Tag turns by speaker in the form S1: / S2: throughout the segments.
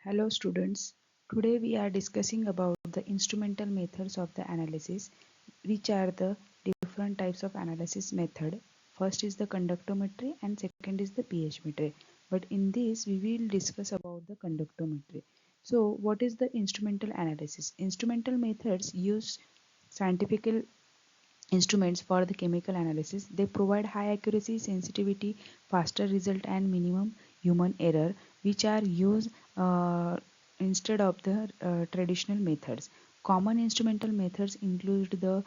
S1: Hello students, today we are discussing about the instrumental methods of the analysis, which are the different types of analysis method. First is the conductometry and second is the pH metry. But in this we will discuss about the conductometry. So what is the instrumental analysis? Instrumental methods use scientific instruments for the chemical analysis. They provide high accuracy, sensitivity, faster result and minimum human error, which are used instead of the traditional methods. Common instrumental methods include the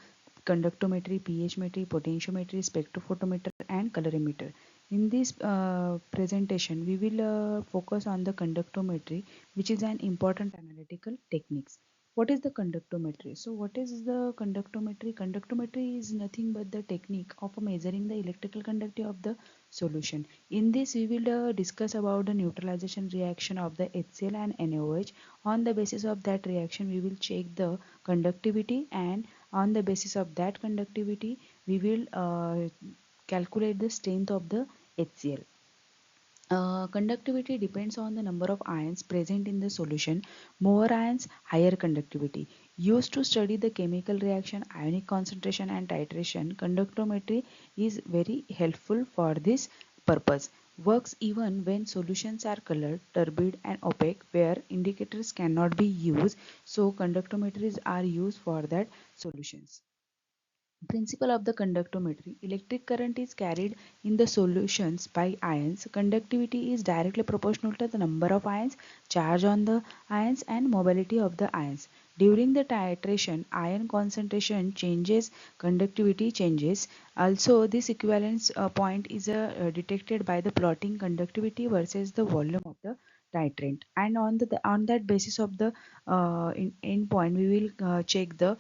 S1: conductometry, pH metry, potentiometry, spectrophotometer and colorimeter. In this presentation we will focus on the conductometry, which is an important analytical techniques. What is the conductometry? So what is the conductometry? Conductometry is nothing but the technique of measuring the electrical conductivity of the solution. In this we will discuss about the neutralization reaction of the HCl and NaOH. On the basis of that reaction we will check the conductivity, and on the basis of that conductivity we will calculate the strength of the HCl. Conductivity depends on the number of ions present in the solution. More ions, higher conductivity. Used to study the chemical reaction, ionic concentration and titration, conductometry is very helpful for this purpose. Works even when solutions are colored, turbid and opaque, where indicators cannot be used. So conductometries are used for that solutions. Principle of the conductometry. Electric current is carried in the solutions by ions. Conductivity is directly proportional to the number of ions, charge on the ions and mobility of the ions. During the titration, ion concentration changes, conductivity changes. Also, this equivalence point is detected by the plotting conductivity versus the volume of the titrant, and on that basis of the end point we will check the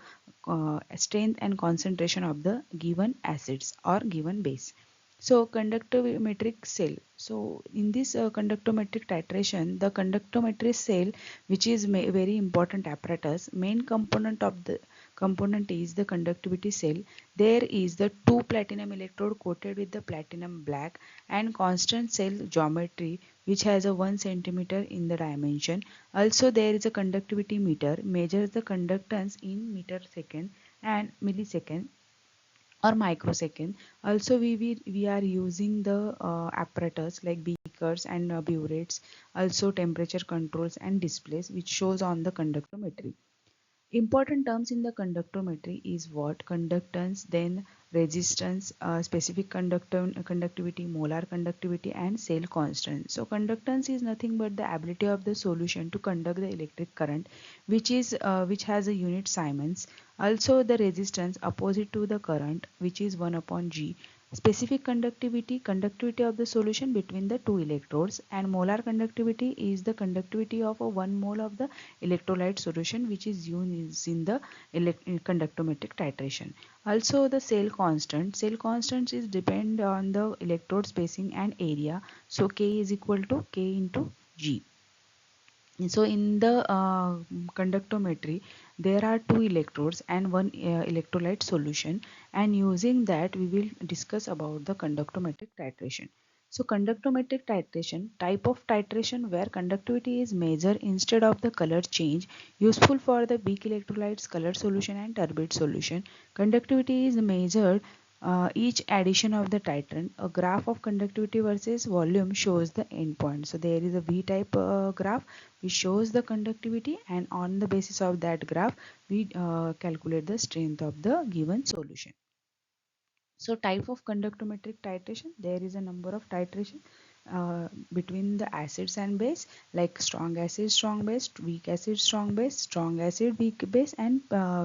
S1: strength and concentration of the given acids or given base. So conductometric cell. So in this conductometric titration, the conductometric cell, which is very important apparatus, main component of the component is the conductivity cell. There is the two platinum electrode coated with the platinum black and constant cell geometry, which has a 1 centimeter in the dimension. Also there is a conductivity meter, measures the conductance in meter second and millisecond or microsecond. Also we are using the apparatus like beakers and burettes, also temperature controls and displays, which shows on the conductometry. Important terms in the conductometry is what? Conductance, then resistance, specific conductivity, molar conductivity and cell constant. So conductance is nothing but the ability of the solution to conduct the electric current, which has a unit Siemens. Also the resistance opposite to the current, which is 1 upon G. Specific conductivity, conductivity of the solution between the two electrodes, and molar conductivity is the conductivity of a 1 mole of the electrolyte solution, which is used in the conductometric titration. Also the cell constant is depend on the electrode spacing and area. So K is equal to K into G. So in the conductometry there are two electrodes and one electrolyte solution, and using that we will discuss about the conductometric titration. So conductometric titration, type of titration where conductivity is measured instead of the color change, useful for the weak electrolytes, color solution and turbid solution. Conductivity is measured each addition of the titrant. A graph of conductivity versus volume shows the endpoint. So there is a V type graph which shows the conductivity, and on the basis of that graph we calculate the strength of the given solution. So type of conductometric titration, there is a number of titration between the acids and base, like strong acid strong base, weak acid strong acid weak base and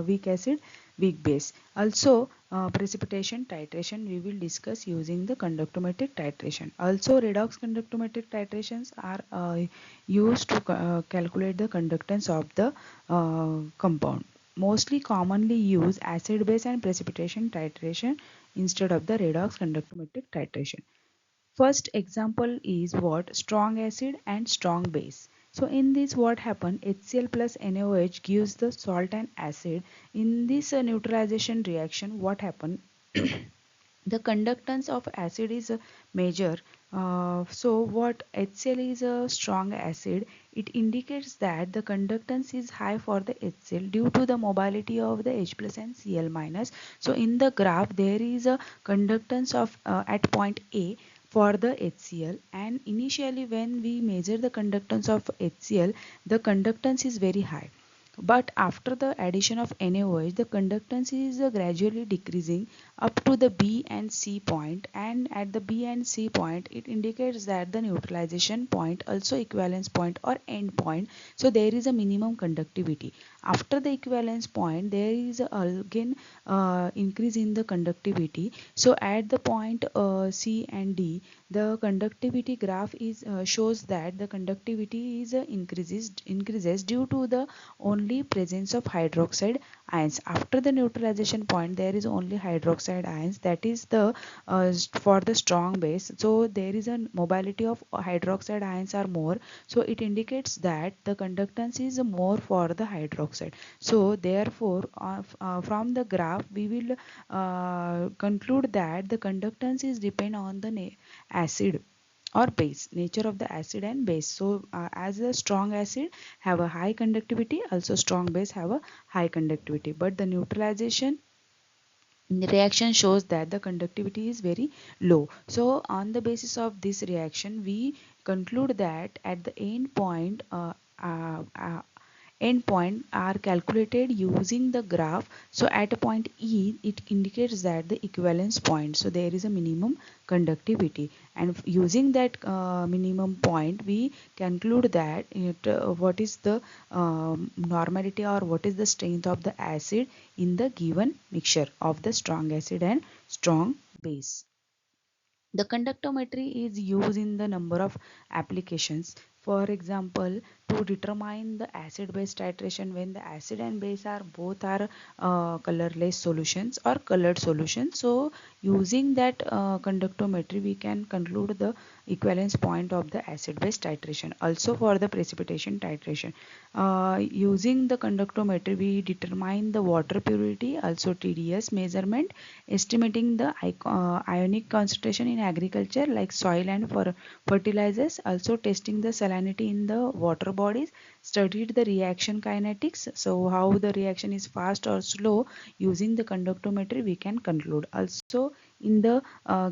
S1: weak acid weak base. Also precipitation titration we will discuss using the conductometric titration. Also redox conductometric titrations are used to calculate the conductance of the compound. Mostly commonly use acid base and precipitation titration instead of the redox conductometric titration. First example is what? Strong acid and strong base. So in this what happen? HCl plus NaOH gives the salt and acid. In this neutralization reaction what happen? The conductance of acid is measured So what HCl is a strong acid, it indicates that the conductance is high for the HCl due to the mobility of the H plus and Cl minus. So in the graph there is a conductance of at point A for the HCl, and initially when we measure the conductance of HCl, the conductance is very high. But after the addition of NaOH, the conductance is gradually decreasing up to the B and C point, and at the B and C point it indicates that the neutralization point, also equivalence point or end point. So there is a minimum conductivity. After the equivalence point there is again increase in the conductivity. So at the point C and D, the conductivity graph is shows that the conductivity is increases due to the only presence of hydroxide ions. After the neutralization point there is only hydroxide ions, that is the for the strong base. So there is a mobility of hydroxide ions are more, so it indicates that the conductance is more for the hydroxide. So therefore from the graph we will conclude that the conductance is depend on the acid or base, nature of the acid and base. So as a strong acid have a high conductivity, also strong base have a high conductivity, but the neutralization reaction shows that the conductivity is very low. So on the basis of this reaction we conclude that at the end point endpoint are calculated using the graph. So at a point E it indicates that the equivalence point, so there is a minimum conductivity, and using that minimum point we conclude that what is the normality or what is the strength of the acid in the given mixture of the strong acid and strong base. The conductometry is used in the number of applications. For example, to determine the acid-base titration when the acid and base are both are colorless solutions or colored solutions. So, using that conductometry, we can conclude the equivalence point of the acid-base titration. Also, for the precipitation titration, using the conductometry, we determine the water purity, also TDS measurement, estimating the ionic concentration in agriculture like soil and for fertilizers, also testing the salinity in the water bodies, studied the reaction kinetics, so how the reaction is fast or slow. Using the conductometry we can conclude. Also in the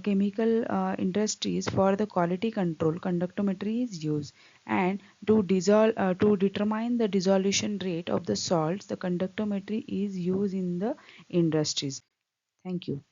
S1: chemical industries for the quality control conductometry is used, and to dissolve to determine the dissolution rate of the salts the conductometry is used in the industries. Thank you.